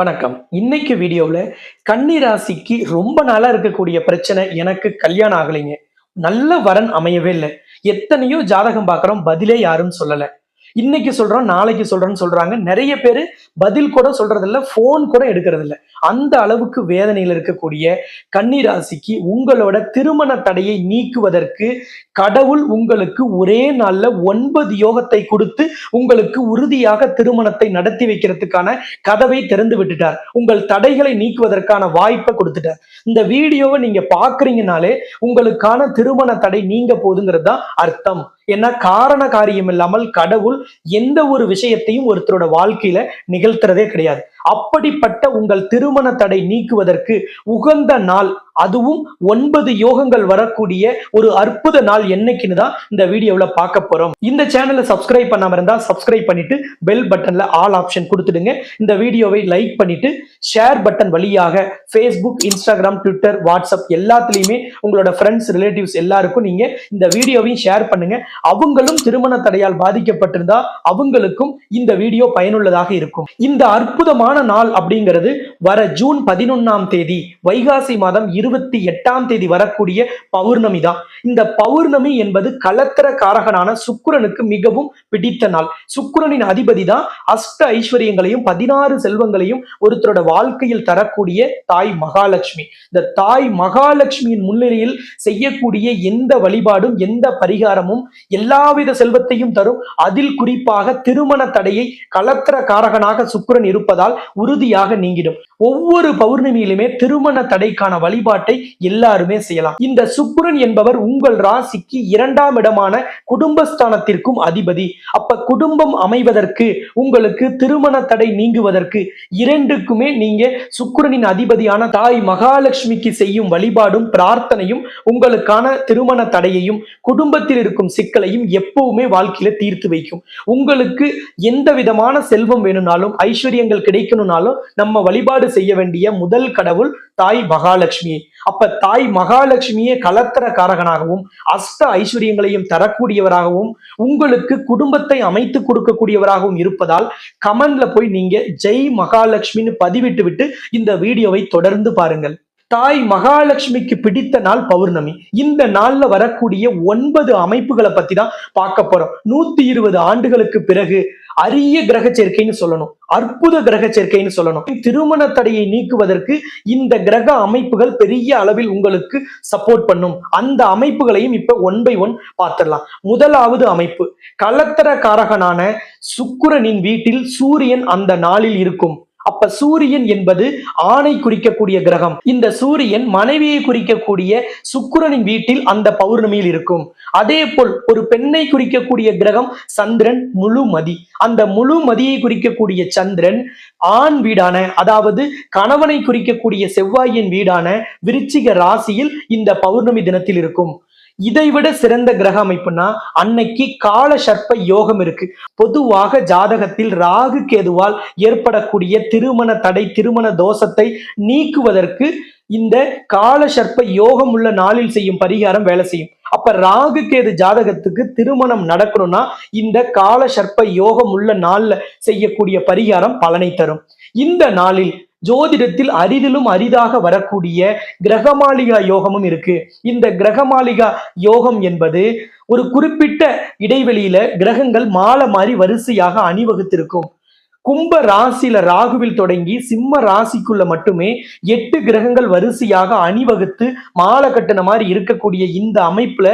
வணக்கம். இன்னைக்கு வீடியோல கன்னி ராசிக்கு ரொம்ப நாளா இருக்கக்கூடிய பிரச்சனை, எனக்கு கல்யாணம் ஆகலைங்க. நல்ல வரன் அமையவே இல்ல. எத்தனையோ ஜாதகம் பார்க்குறோம், பதிலே யாரும் சொல்லல. இன்னைக்கு சொல்றோம், நாளைக்கு சொல்றோம்ன்னு சொல்றாங்க. நெறைய பேரு பதில் கூட சொல்றதில்ல, ஃபோன் கூட எடுக்கிறதில்ல. அந்த அளவுக்கு வேதனையில இருக்கக்கூடிய கன்னி ராசிக்கு உங்களோட திருமண தடையை நீக்குவதற்கு கடவுள் உங்களுக்கு ஒரே நாள்ல 9 யோகத்தை குடுத்து, உங்களுக்கு உறுதியாக திருமணத்தை நடத்தி வைக்கிறதுக்கான கதவை திறந்து விட்டுட்டார். உங்கள் தடைகளை நீக்குவதற்கான வாய்ப்பை குடுத்துட்டார். இந்த வீடியோவை நீங்க பார்க்குறீங்கனாலே, உங்களுக்கான திருமண தடை நீங்க போகுதுங்கிறது தான் அர்த்தம். ஏன்னா காரண காரியம் இல்லாமல் கடவுள் எந்த ஒரு விஷயத்தையும் ஒருத்தரோட வாழ்க்கையில நிகழ்த்துறதே கிடையாது. அப்படிப்பட்ட உங்கள் திருமண தடை நீக்குவதற்கு உகந்த நாள், அதுவும் 9 யோகங்கள் வரக்கூடிய ஒரு அற்புத நாள் என்னைக்குன்னு தான் இந்த வீடியோவில் பார்க்க போறோம். இந்த சேனலை சப்ஸ்கிரைப் பண்ணாம இருந்தா சப்ஸ்கிரைப் பண்ணிட்டு பெல் பட்டன்ல ஆல் ஆப்ஷன் கொடுத்துடுங்க. இந்த வீடியோவை லைக் பண்ணிட்டு ஷேர் பட்டன் வழியாக Facebook, Instagram, Twitter, WhatsApp எல்லாத்துலயுமே உங்களோட ஃப்ரெண்ட்ஸ், ரிலேட்டிவ்ஸ் எல்லாருக்கும் நீங்க இந்த வீடியோவையும் ஷேர் பண்ணுங்க. அவங்களும் திருமண தடையால் பாதிக்கப்பட்டிருந்தா அவங்களுக்கும் இந்த வீடியோ பயனுள்ளதாக இருக்கும். இந்த அற்புதமான நாள் அப்படிங்கிறது வர ஜூன் 11ஆம் தேதி, வைகாசி மாதம் 28ஆம் தேதி வரக்கூடிய பௌர்ணமி தான். இந்த பௌர்ணமி என்பது கலத்திர காரகனான சுக்கிரனுக்கு மிகவும் பிடித்த நாள். சுக்கிரனின் அதிபதி தான் அஷ்ட ஐஸ்வர்யங்களையும் 16 செல்வங்களையும் ஒருத்தரோட வாழ்க்கையில் தரக்கூடிய தாய் மகாலட்சுமி. இந்த தாய் மகாலட்சுமியின் முன்னிலையில் செய்யக்கூடிய எந்த வழிபாடும், எந்த பரிகாரமும் எல்லாவித செல்வத்தையும் தரும். அதில் குறிப்பாக திருமண தடையை கலத்திர காரகனாக சுக்கிரன் இருப்பதால் உறுதியாக நீங்கிடும். ஒவ்வொரு பௌர்ணமியிலுமே திருமண தடைக்கான வழிபாட்டை எல்லாருமே செய்யலாம். இந்த சுக்கிரன் என்பவர் உங்கள் ராசிக்கு 2ஆம் இடமான குடும்பஸ்தானத்திற்கும் அதிபதி. அப்ப குடும்பம் அமைவதற்கு, உங்களுக்கு திருமண தடை நீங்குவதற்கு, இரண்டுக்குமே நீங்க சுக்கிரனின் அதிபதியான தாய் மகாலட்சுமிக்கு செய்யும் வழிபாடும் பிரார்த்தனையும் உங்களுக்கான திருமண தடையையும் குடும்பத்தில் இருக்கும் சிக்கலையும் எப்பவுமே வாழ்க்கையில தீர்த்து வைக்கும். உங்களுக்கு எந்த விதமான செல்வம் வேணும்னாலும், ஐஸ்வர்யங்கள் கிடைக்கணும்னாலும் நம்ம வழிபாடு செய்ய வேண்டிய முதல் கடவுள் தாய் மகாலட்சுமி. அப்ப தாய் மகாலட்சுமியே கலத்திர காரகனாகவும் அஷ்ட ஐஸ்வர்யங்களையும் தரக்கூடியவராகவும் உங்களுக்கு குடும்பத்தை அமைத்து கொடுக்கக்கூடியவராகவும் இருப்பதால் கமெண்ட்ல போய் நீங்க ஜெய் மகாலட்சுமின்னு பதிவிட்டு விட்டு இந்த வீடியோவை தொடர்ந்து பாருங்கள். தாய் மகாலட்சுமிக்கு பிடித்த நாள் பௌர்ணமி. இந்த நாள்ல வரக்கூடிய 9 அமைப்புகளை பத்தி தான் பார்க்க போறோம். 120 ஆண்டுகளுக்கு பிறகு அரிய கிரக சேர்க்கைன்னு சொல்லணும், அற்புத கிரக சேர்க்கைன்னு சொல்லணும். திருமண தடையை நீக்குவதற்கு இந்த கிரக அமைப்புகள் பெரிய அளவில் உங்களுக்கு சப்போர்ட் பண்ணும். அந்த அமைப்புகளையும் இப்ப 1 by 1 பார்த்துடலாம். முதலாவது அமைப்பு, கலத்திர காரகனான சுக்கிரனின் வீட்டில் சூரியன் அந்த நாளில் இருக்கும். அப்ப சூரியன் என்பது ஆணை குறிக்கக்கூடிய கிரகம். இந்த சூரியன் மனைவியை குறிக்கக்கூடிய சுக்கிரனின் வீட்டில் அந்த பௌர்ணமியில் இருக்கும். அதே போல் ஒரு பெண்ணை குறிக்கக்கூடிய கிரகம் சந்திரன் முழுமதி. அந்த முழுமதியை குறிக்கக்கூடிய சந்திரன் ஆண் வீடான, அதாவது கணவனை குறிக்கக்கூடிய செவ்வாயின் வீடான விருச்சிக ராசியில் இந்த பௌர்ணமி தினத்தில் இருக்கும். இதைவிட சிறந்த கிரக அமைப்புனா அன்னைக்கு கால சர்ப்ப யோகம் இருக்கு. பொதுவாக ஜாதகத்தில் ராகு கேதுவால் ஏற்படக்கூடிய திருமண தடை, திருமண தோஷத்தை நீக்குவதற்கு இந்த கால சர்ப்ப யோகம் உள்ள நாளில் செய்யும் பரிகாரம் வேலை செய்யும். அப்ப ராகு கேது ஜாதகத்துக்கு திருமணம் நடக்கணும்னா இந்த கால சர்ப்ப யோகம் உள்ள நாள்ல செய்யக்கூடிய பரிகாரம் பலனை தரும். இந்த நாளில் ஜோதிடத்தில் அரிதிலும் அரிதாக வரக்கூடிய கிரகமாளிகா யோகமும் இருக்கு. இந்த கிரகமாளிகா யோகம் என்பது ஒரு குறிப்பிட்ட இடைவெளியில கிரகங்கள் மாலை மாறி வரிசையாக அணிவகுத்திருக்கும். கும்ப ராசியில ராகுவில் தொடங்கி சிம்ம ராசிக்குள்ள மட்டுமே 8 கிரகங்கள் வரிசையாக அணிவகுத்து மாலை கட்டின மாதிரி இருக்கக்கூடிய இந்த அமைப்புல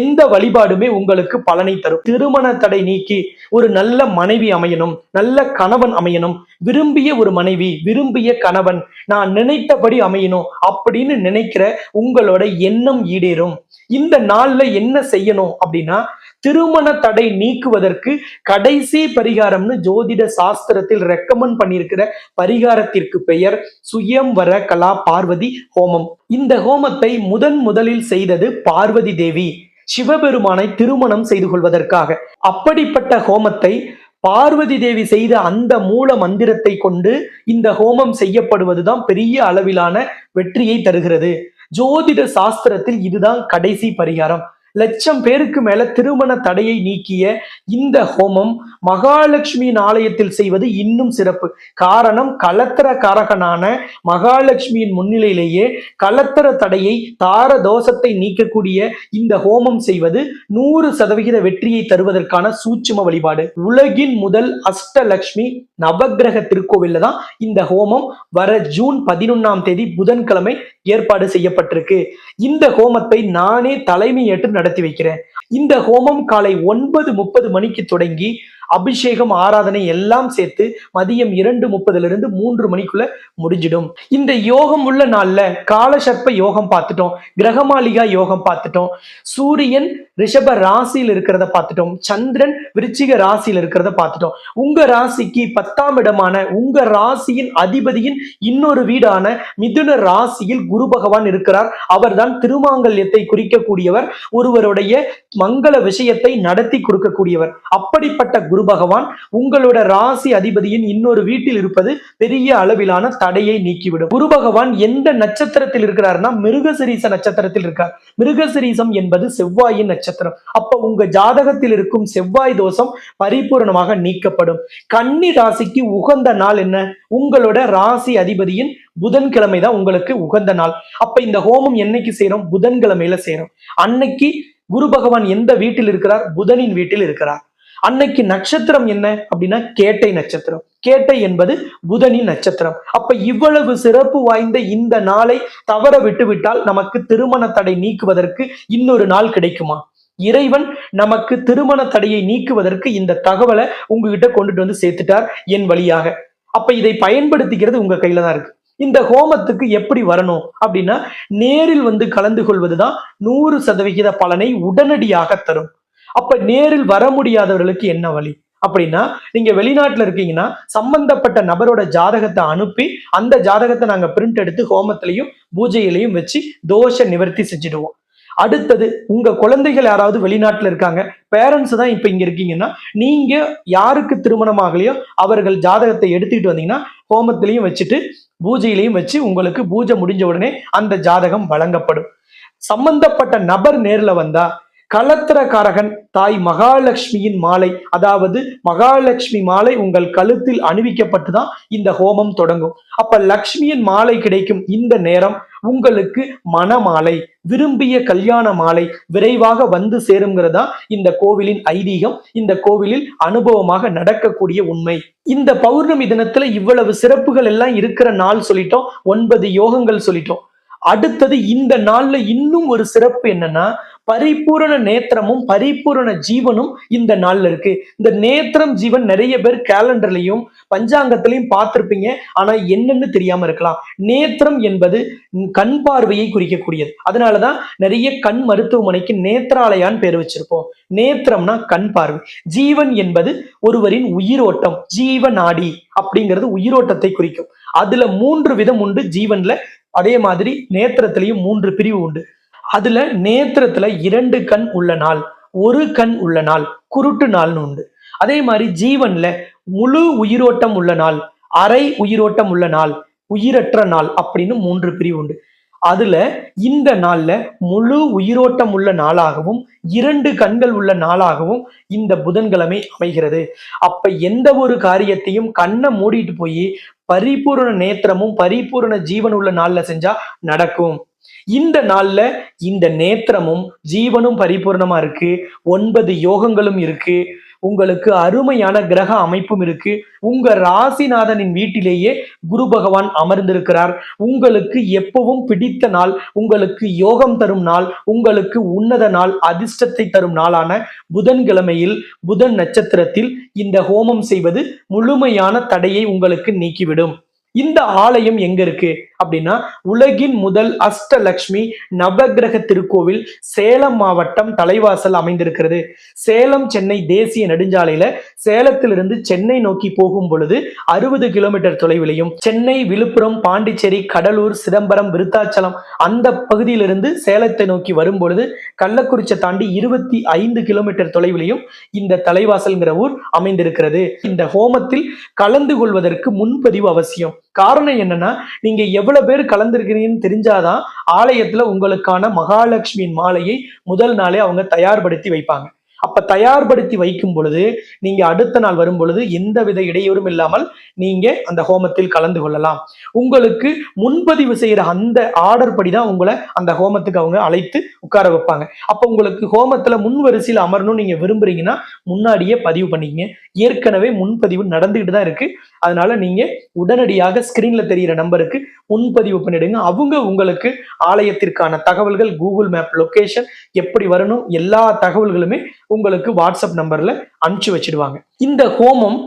எந்த வழிபாடுமே உங்களுக்கு பலனை தரும். திருமண தடை நீக்கி ஒரு நல்ல மனைவி அமையணும், நல்ல கணவன் அமையணும், விரும்பிய ஒரு மனைவி, விரும்பிய கணவன், நான் நினைத்தபடி அமையணும் அப்படின்னு நினைக்கிற உங்களோட எண்ணம் ஈடேறும். இந்த நாள்ல என்ன செய்யணும் அப்படின்னா, திருமண தடை நீக்குவதற்கு கடைசி பரிகாரம்னு ஜோதிட சாஸ்திரத்தில் ரெக்கமெண்ட் பண்ணியிருக்கிற பரிகாரத்திற்கு பெயர் சுயம்வர கலா பார்வதி ஹோமம். இந்த ஹோமத்தை முதலில் செய்தது பார்வதி தேவி, சிவபெருமானை திருமணம் செய்து கொள்வதற்காக. அப்படிப்பட்ட ஹோமத்தை பார்வதி தேவி செய்த அந்த மூல மந்திரத்தை கொண்டு இந்த ஹோமம் செய்யப்படுவதுதான் பெரிய அளவிலான வெற்றியை தருகிறது. ஜோதிட சாஸ்திரத்தில் இதுதான் கடைசி பரிகாரம். லட்சம் பேருக்கு மேல திருமண தடையை நீக்கிய இந்த ஹோமம் மகாலட்சுமியின் ஆலயத்தில் செய்வது இன்னும் சிறப்பு. காரணம், கலத்திர காரகனான மகாலட்சுமியின் முன்னிலையிலேயே கலத்திர தடையை, தார தோஷத்தை நீக்கக்கூடிய இந்த ஹோமம் செய்வது 100% வெற்றியை தருவதற்கான சூட்சும வழிபாடு. உலகின் முதல் அஷ்டலட்சுமி நவக்கிரக திருக்கோவில்ல தான் இந்த ஹோமம் வர ஜூன் 11ஆம் தேதி புதன்கிழமை ஏற்பாடு செய்யப்பட்டிருக்கு. இந்த ஹோமத்தை நானே தலைமை ஏற்று நடத்தி வைக்கிறேன். இந்த ஹோமம் காலை 9:30 மணிக்கு தொடங்கி அபிஷேகம், ஆராதனை எல்லாம் சேர்த்து மதியம் 2:30 3 மணிக்குள்ள முடிஞ்சிடும். இந்த யோகம் உள்ள நாள்ல காலசர்ப்ப யோகம் பார்த்துட்டோம், கிரகமாளிகா யோகம் பார்த்துட்டோம், சூரியன் ரிஷப ராசியில் இருக்கிறத பார்த்துட்டோம், சந்திரன் விருச்சிக ராசியில் இருக்கிறத பார்த்துட்டோம். உங்க ராசிக்கு 10ஆம் இடமான உங்க ராசியின் அதிபதியின் இன்னொரு வீடான மிதுன ராசியில் குரு பகவான் இருக்கிறார். அவர்தான் திருமாங்கல்யத்தை குறிக்கக்கூடியவர், ஒருவருடைய மங்கள விஷயத்தை நடத்தி கொடுக்கக்கூடியவர். அப்படிப்பட்ட குரு பகவான் உங்களோட ராசி அதிபதியின் இன்னொரு வீட்டில் இருப்பது பெரிய அளவிலான தடையை நீக்கிவிடும். குரு பகவான் எந்த நட்சத்திரத்தில் இருக்கிறார்னா மிருகசிரீச நட்சத்திரத்தில் இருக்கார். மிருகசிரீசம் என்பது செவ்வாயின் நட்சத்திரம். அப்ப உங்க ஜாதகத்தில் இருக்கும் செவ்வாய் தோஷம் பரிபூர்ணமாக நீக்கப்படும். கன்னி ராசிக்கு உகந்த நாள் என்ன? உங்களோட ராசி அதிபதியின் புதன்கிழமை தான் உங்களுக்கு உகந்த நாள். அப்ப இந்த ஹோமம் என்னைக்கு செய்யறோம்? புதன்கிழமையில செய்யறோம். அன்னைக்கு குரு பகவான் எந்த வீட்டில் இருக்கிறார்? புதனின் வீட்டில் இருக்கிறார். அன்னைக்கு நட்சத்திரம் என்ன அப்படின்னா கேட்டை நட்சத்திரம். கேட்டை என்பது புதனின் நட்சத்திரம். அப்ப இவ்வளவு சிறப்பு வாய்ந்த இந்த நாளை தவற விட்டுவிட்டால் நமக்கு திருமண தடை நீக்குவதற்கு இன்னொரு நாள் கிடைக்குமா? இறைவன் நமக்கு திருமண தடையை நீக்குவதற்கு இந்த தகவலை உங்ககிட்ட கொண்டுட்டு வந்து சேர்த்துட்டார் என் வழியாக. அப்ப இதை பயன்படுத்திக்கிறது உங்க கையில தான் இருக்கு. இந்த ஹோமத்துக்கு எப்படி வரணும் அப்படின்னா, நேரில் வந்து கலந்து கொள்வதுதான் 100% பலனை உடனடியாக தரும். அப்ப நேரில் வர முடியாதவர்களுக்கு என்ன வழி அப்படின்னா, நீங்க வெளிநாட்டுல இருக்கீங்கன்னா சம்பந்தப்பட்ட நபரோட ஜாதகத்தை அனுப்பி அந்த ஜாதகத்தை நாங்க பிரிண்ட் எடுத்து ஹோமத்திலையும் பூஜையிலையும் வச்சு தோஷ நிவர்த்தி செஞ்சிடுவோம். அடுத்தது, உங்க குழந்தைகள் யாராவது வெளிநாட்டுல இருக்காங்க, பேரண்ட்ஸ் தான் இப்ப இங்க இருக்கீங்கன்னா, நீங்க யாருக்கு திருமணம் ஆகலையோ அவர்கள் ஜாதகத்தை எடுத்துக்கிட்டு வந்தீங்கன்னா ஹோமத்திலையும் வச்சுட்டு பூஜையிலையும் வச்சு உங்களுக்கு பூஜை முடிஞ்ச உடனே அந்த ஜாதகம் வழங்கப்படும். சம்பந்தப்பட்ட நபர் நேர்ல வந்தா கலத்திரக்காரகன் தாய் மகாலட்சுமியின் மாலை, அதாவது மகாலட்சுமி மாலை உங்கள் கழுத்தில் அணிவிக்கப்பட்டு தான் இந்த ஹோமம் தொடங்கும். அப்ப லட்சுமியின் மாலை கிடைக்கும் இந்த நேரம் உங்களுக்கு மணமாலை, விரும்பிய கல்யாண மாலை விரைவாக வந்து சேருங்கிறதா இந்த கோவிலின் ஐதீகம், இந்த கோவிலில் அனுபவமாக நடக்கக்கூடிய உண்மை. இந்த பௌர்ணமி தினத்துல இவ்வளவு சிறப்புகள் எல்லாம் இருக்கிற நாள் சொல்லிட்டோம், 9 யோகங்கள் சொல்லிட்டோம். அடுத்தது இந்த நாள்ல இன்னும் ஒரு சிறப்பு என்னன்னா, பரிபூரண நேத்திரமும் பரிபூரண ஜீவனும் இந்த நாள்ல இருக்கு. இந்த நேத்திரம் ஜீவன் நிறைய பேர் கேலண்டர்லயும் பஞ்சாங்கத்திலையும் பார்த்திருப்பீங்க, ஆனா என்னன்னு தெரியாம இருக்கலாம். நேத்திரம் என்பது கண் பார்வையை குறிக்கக்கூடியது. அதனாலதான் நிறைய கண் மருத்துவமனைக்கு நேத்ராலயான்னு பேர் வச்சிருப்போம். நேத்திரம்னா கண் பார்வை. ஜீவன் என்பது ஒருவரின் உயிரோட்டம், ஜீவ நாடி அப்படிங்கிறது உயிரோட்டத்தை குறிக்கும். அதுல 3 விதம் உண்டு ஜீவன்ல. அதே மாதிரி நேத்திரத்திலையும் 3 பிரிவு உண்டு. அதுல நேத்திரத்துல 2 கண் உள்ள நாள், 1 கண் உள்ள நாள், குருட்டு நாள்னு உண்டு. அதே மாதிரி ஜீவன்ல முழு உயிரோட்டம் உள்ள நாள், அரை உயிரோட்டம் உள்ள நாள், உயிரற்ற நாள் அப்படின்னு 3 பிரிவு உண்டு. அதுல இந்த நாள்ல முழு உயிரோட்டம் உள்ள நாளாகவும் 2 கண்கள் உள்ள நாளாகவும் இந்த புதன்கிழமை அமைகிறது. அப்ப எந்த ஒரு காரியத்தையும் கண்ணை மூடிட்டு போய் பரிபூரண நேத்திரமும் பரிபூரண ஜீவன் உள்ள நாள்ல செஞ்சா நடக்கும். இந்த நாள்ல இந்த நேத்திரமும் ஜீவனும் பரிபூர்ணமா இருக்கு, 9 யோகங்களும் இருக்கு, உங்களுக்கு அருமையான கிரக அமைப்பும் இருக்கு. உங்க ராசிநாதனின் வீட்டிலேயே குரு பகவான் அமர்ந்திருக்கிறார். உங்களுக்கு எப்பவும் பிடித்த நாள், உங்களுக்கு யோகம் தரும் நாள், உங்களுக்கு உன்னத நாள், அதிர்ஷ்டத்தை தரும் நாளான புதன்கிழமையில் புதன் நட்சத்திரத்தில் இந்த ஹோமம் செய்வது முழுமையான தடையை உங்களுக்கு நீக்கிவிடும். இந்த ஆலயம் எங்க இருக்கு அப்படின்னா, உலகின் முதல் அஷ்டலட்சுமி நவகிரக திருக்கோவில் சேலம் மாவட்டம் தலைவாசல் அமைந்திருக்கிறது. சேலம் சென்னை தேசிய நெடுஞ்சாலையில சேலத்திலிருந்து சென்னை நோக்கி போகும் பொழுது 60 கிலோமீட்டர் தொலைவிலையும், சென்னை, விழுப்புரம், பாண்டிச்சேரி, கடலூர், சிதம்பரம், விருத்தாச்சலம் அந்த பகுதியிலிருந்து சேலத்தை நோக்கி வரும் பொழுது கள்ளக்குறிச்சி தாண்டி 25 கிலோமீட்டர் தொலைவிலையும் இந்த தலைவாசல்ங்கிற ஊர் அமைந்திருக்கிறது. இந்த ஹோமத்தில் கலந்து கொள்வதற்கு முன்பதிவு அவசியம். காரணம் என்னன்னா, நீங்க எவ்வளவு பேர் கலந்துருக்கிறீங்கன்னு தெரிஞ்சாதான் ஆலயத்துல உங்களுக்கான மகாலட்சுமியின் மாலையை முதல் நாளே அவங்க தயார்படுத்தி வைப்பாங்க. அப்ப தயார்படுத்தி வைக்கும் பொழுது நீங்க அடுத்த நாள் வரும் பொழுது எந்தவித இடையூறும் இல்லாமல் நீங்க அந்த ஹோமத்தில் கலந்து கொள்ளலாம். உங்களுக்கு முன்பதிவு செய்யற அந்த ஆர்டர் படிதான் உங்களை அந்த ஹோமத்துக்கு அவங்க அழைத்து உட்கார வைப்பாங்க. அப்ப உங்களுக்கு ஹோமத்துல முன் வரிசையில் அமரணும்னு நீங்க விரும்புறீங்கன்னா முன்னாடியே பதிவு பண்ணிக்கங்க. ஏற்கனவே முன்பதிவு நடந்துகிட்டு தான் இருக்கு. அதனால நீங்க உடனடியாக ஸ்கிரீன்ல தெரியிற நம்பருக்கு முன்பதிவு பண்ணிடுங்க. அவங்க உங்களுக்கு ஆலயத்திற்கான தகவல்கள், கூகுள் மேப் லொகேஷன், எப்படி வரணும், எல்லா தகவல்களுமே உங்களுக்கு வாட்ஸ்அப் நம்பர்ல அனுப்பிச்சு வச்சிடுவாங்க. இந்த ஹோமம்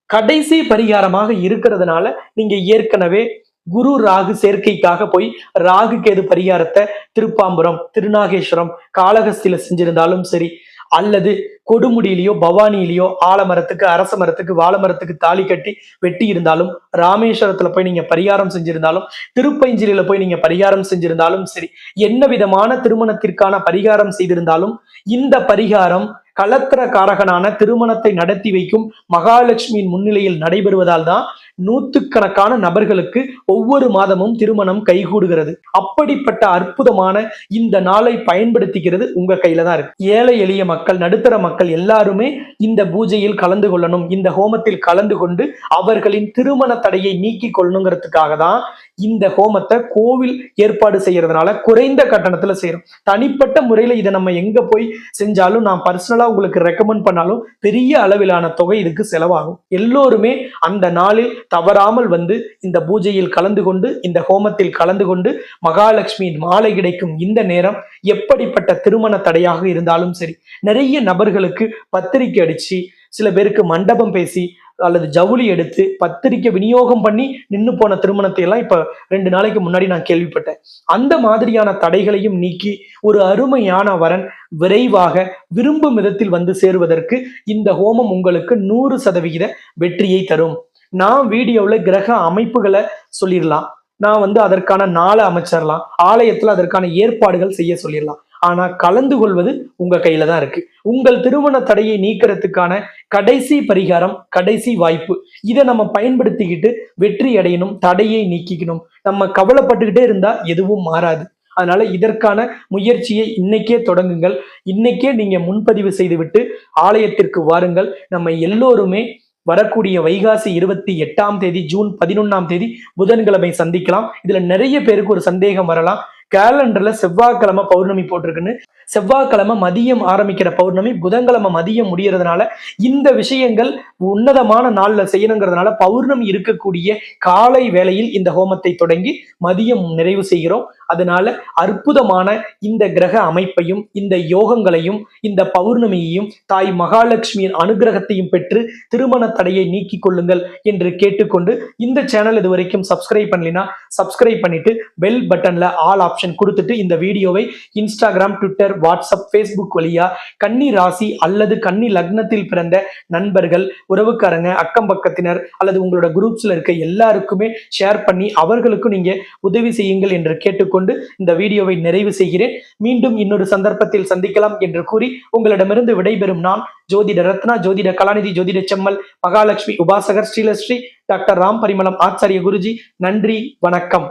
கடைசி பரிகாரமாக இருக்கிறதுனால நீங்க ஏற்கனவே குரு ராகு சேர்க்கைக்காக போய் ராகு கேது பரிகாரத்தை திருப்பாம்புரம், திருநாகேஸ்வரம், காளகஸ்தியில செஞ்சிருந்தாலும் சரி, அல்லது கொடுமுடியிலையோ பவானியிலையோ ஆலமரத்துக்கு, அரச மரத்துக்கு, வாழை மரத்துக்கு தாலி கட்டி வெட்டி இருந்தாலும், ராமேஸ்வரத்துல போய் நீங்க பரிகாரம் செஞ்சிருந்தாலும், திருப்பைஞ்சிலியில போய் நீங்க பரிகாரம் செஞ்சிருந்தாலும் சரி, என்ன விதமான திருமணத்திற்கான பரிகாரம் செய்திருந்தாலும் இந்த பரிகாரம் கலத்திர காரகனான திருமணத்தை நடத்தி வைக்கும் மகாலட்சுமியின் முன்னிலையில் நடைபெறுவதால் தான் நூற்றுக்கணக்கான நபர்களுக்கு ஒவ்வொரு மாதமும் திருமணம் கைகூடுகிறது. அப்படிப்பட்ட அற்புதமான இந்த நாளை பயன்படுத்திக்கிறது உங்க கையில தான் இருக்கு. ஏழை எளிய மக்கள், நடுத்தர மக்கள் எல்லாருமே இந்த பூஜையில் கலந்து கொள்ளணும், இந்த ஹோமத்தில் கலந்து கொண்டு அவர்களின் திருமண தடையை நீக்கி கொள்ளணுங்கிறதுக்காக தான் இந்த ஹோமத்தை கோவில் ஏற்பாடு செய்யறதுனால குறைந்த கட்டணத்துல செய்யறோம். தனிப்பட்ட முறையில இதை நம்ம எங்க போய் செஞ்சாலும், நான் பர்சனலா உங்களுக்கு ரெக்கமெண்ட் பண்ணாலும் பெரிய அளவிலான தொகை இதுக்கு செலவாகும். எல்லோருமே அந்த நாளில் தவறாமல் வந்து இந்த பூஜையில் கலந்து கொண்டு, இந்த ஹோமத்தில் கலந்து கொண்டு மகாலட்சுமியின் மாலை கிடைக்கும் இந்த நேரம் எப்படிப்பட்ட திருமண தடையாக இருந்தாலும் சரி, நிறைய நபர்களுக்கு பத்திரிக்கை அடிச்சு, சில பேருக்கு மண்டபம் பேசி அல்லது ஜவுளி எடுத்து பத்திரிக்கை விநியோகம் பண்ணி நின்று போன திருமணத்தை எல்லாம் இப்ப 2 நாளைக்கு முன்னாடி நான் கேள்விப்பட்டேன். அந்த மாதிரியான தடைகளையும் நீக்கி ஒரு அருமையான வரன் விரைவாக விரும்பும் விதத்தில் வந்து சேருவதற்கு இந்த ஹோமம் உங்களுக்கு 100% வெற்றியை தரும். நான் வீடியோல கிரக அமைப்புகளை சொல்லிடலாம், நான் அதற்கான நாளை அமைச்சிடலாம், ஆலயத்துல அதற்கான ஏற்பாடுகள் செய்ய சொல்லிடலாம். ஆனா கலந்து கொள்வது உங்க கையில தான் இருக்கு. உங்கள் திருமண தடையை நீக்கிறதுக்கான கடைசி பரிகாரம், கடைசி வாய்ப்பு. இதை நம்ம பயன்படுத்திக்கிட்டு வெற்றி அடையணும், தடையை நீக்கிக்கணும். நம்ம கவலைப்பட்டுக்கிட்டே இருந்தா எதுவும் மாறாது. அதனால இதற்கான முயற்சியை இன்னைக்கே தொடங்குங்கள். இன்னைக்கே நீங்க முன்பதிவு செய்துவிட்டு ஆலயத்திற்கு வாருங்கள். நம்ம எல்லோருமே வரக்கூடிய வைகாசி 28ஆம் தேதி, ஜூன் 11ஆம் தேதி புதன்கிழமை சந்திக்கலாம். இதுல நிறைய பேருக்கு ஒரு சந்தேகம் வரலாம், கேலண்டர்ல செவ்வாய்க்கிழமை பௌர்ணமி போட்டிருக்குன்னு. செவ்வாய்க்கிழமை மதியம் ஆரம்பிக்கிற பௌர்ணமி புதன்கிழமை மதியம் முடியறதுனால இந்த விஷயங்கள் உன்னதமான நாள்ல செய்யணுங்கிறதுனால பௌர்ணமி இருக்கக்கூடிய காலை வேளையில் இந்த ஹோமத்தை தொடங்கி மதியம் நிறைவு செய்கிறோம். அதனால அற்புதமான இந்த கிரக அமைப்பையும், இந்த யோகங்களையும், இந்த பௌர்ணமியையும், தாய் மகாலட்சுமியின் அனுகிரகத்தையும் பெற்று திருமண தடையை நீக்கிக் கொள்ளுங்கள் என்று கேட்டுக்கொண்டு, இந்த சேனல் இது வரைக்கும் சப்ஸ்கிரைப் பண்ணலினா சப்ஸ்கிரைப் பண்ணிட்டு பெல் பட்டன்ல ஆல் ஆப்ஷன் கொடுத்துட்டு இந்த வீடியோவை இன்ஸ்டாகிராம், ட்விட்டர், வாட்ஸ்அப், ஃபேஸ்புக் வழியா கன்னி ராசி அல்லது கன்னி லக்னத்தில் பிறந்த நண்பர்கள், உறவுக்காரங்க, அக்கம் பக்கத்தினர் அல்லது உங்களோட குரூப்ஸ்ல இருக்க எல்லாருக்குமே ஷேர் பண்ணி அவர்களுக்கும் நீங்க உதவி செய்யுங்கள் என்று கேட்டுக்கொண்டு இந்த வீடியோவை நிறைவு செய்கிறேன். மீண்டும் இன்னொரு சந்தர்ப்பத்தில் சந்திக்கலாம் என்று கூறி உங்களிடமிருந்து விடைபெறும் நான் ஜோதிட ரத்னா, ஜோதிட கலாநிதி, ஜோதிட செம்மல், மகாலட்சுமி உபாசகர், ஸ்ரீலஸ்ரீ டாக்டர் ராம் பரிமளம் ஆச்சாரிய குருஜி. நன்றி, வணக்கம்.